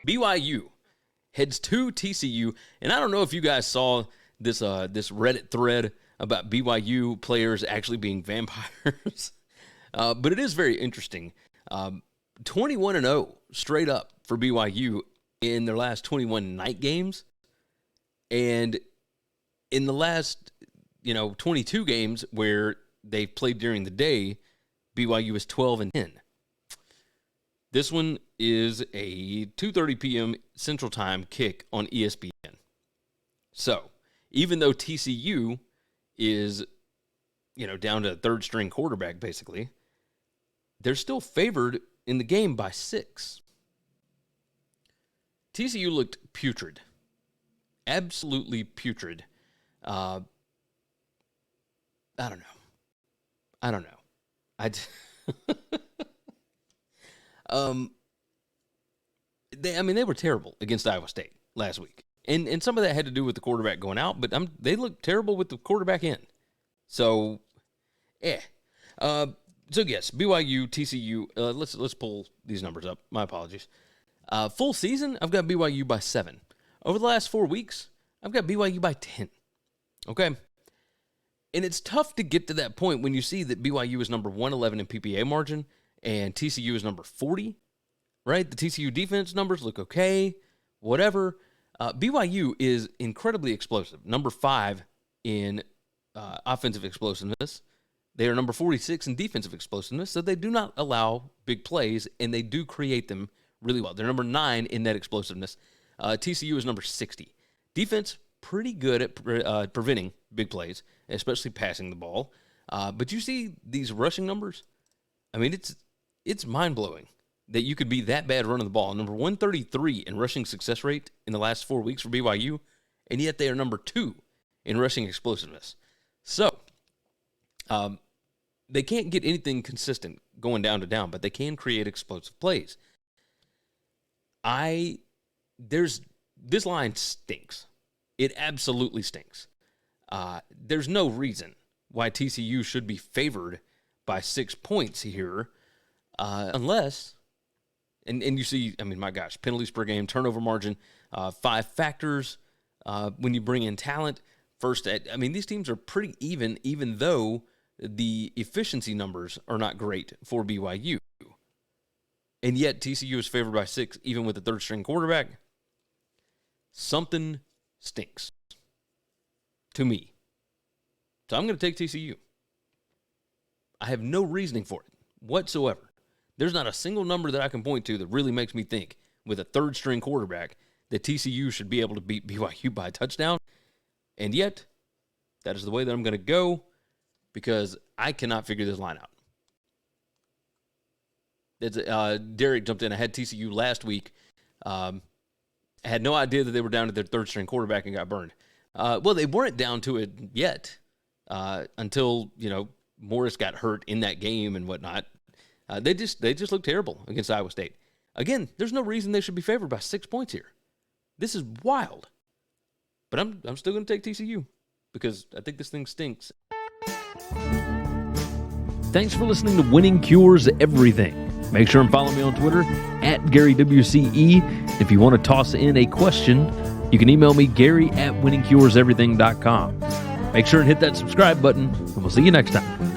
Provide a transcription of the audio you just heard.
BYU heads to TCU, and I don't know if you guys saw this Reddit thread about BYU players actually being vampires, but it is very interesting. 21-0 straight up for BYU in their last 21 night games, and in the last 22 games where they've played during the day, BYU is 12-10. This one is a 2:30 p.m. Central Time kick on ESPN. So, even though TCU is, down to third-string quarterback, basically, they're still favored in the game by 6. TCU looked putrid. Absolutely putrid. I don't know. They were terrible against Iowa State last week. And some of that had to do with the quarterback going out, but they looked terrible with the quarterback in. So, so yes, BYU, TCU, let's pull these numbers up. My apologies. Full season, I've got BYU by 7. Over the last 4 weeks, I've got BYU by 10. Okay? And it's tough to get to that point when you see that BYU is number 111 in PPA margin and TCU is number 40, right? The TCU defense numbers look okay, whatever. BYU is incredibly explosive, number 5 in offensive explosiveness. They are number 46 in defensive explosiveness, so they do not allow big plays, and they do create them really well. They're number 9 in net explosiveness. TCU is number 60. Defense, pretty good at preventing big plays, especially passing the ball. But you see these rushing numbers? I mean, it's mind-blowing that you could be that bad running the ball. Number 133 in rushing success rate in the last 4 weeks for BYU, and yet they are number 2 in rushing explosiveness. So, they can't get anything consistent going down to down, but they can create explosive plays. This line stinks. It absolutely stinks. There's no reason why TCU should be favored by 6 points here, unless, and you see, my gosh, penalties per game, turnover margin, 5 factors. When you bring in talent, these teams are pretty even though the efficiency numbers are not great for BYU. And yet TCU is favored by 6, even with the third-string quarterback. Something stinks to me. So I'm going to take TCU. I have no reasoning for it whatsoever. There's not a single number that I can point to that really makes me think, with a third-string quarterback, that TCU should be able to beat BYU by a touchdown. And yet, that is the way that I'm going to go, because I cannot figure this line out. Derek jumped in. I had TCU last week. I had no idea that they were down to their third-string quarterback and got burned. Well, they weren't down to it yet until, Morris got hurt in that game and whatnot. They just looked terrible against Iowa State. Again, there's no reason they should be favored by 6 points here. This is wild. But I'm still going to take TCU because I think this thing stinks. Thanks for listening to Winning Cures Everything. Make sure and follow me on Twitter @GaryWCE. If you want to toss in a question, you can email me, Gary@winningcureseverything.com. Make sure and hit that subscribe button, and we'll see you next time.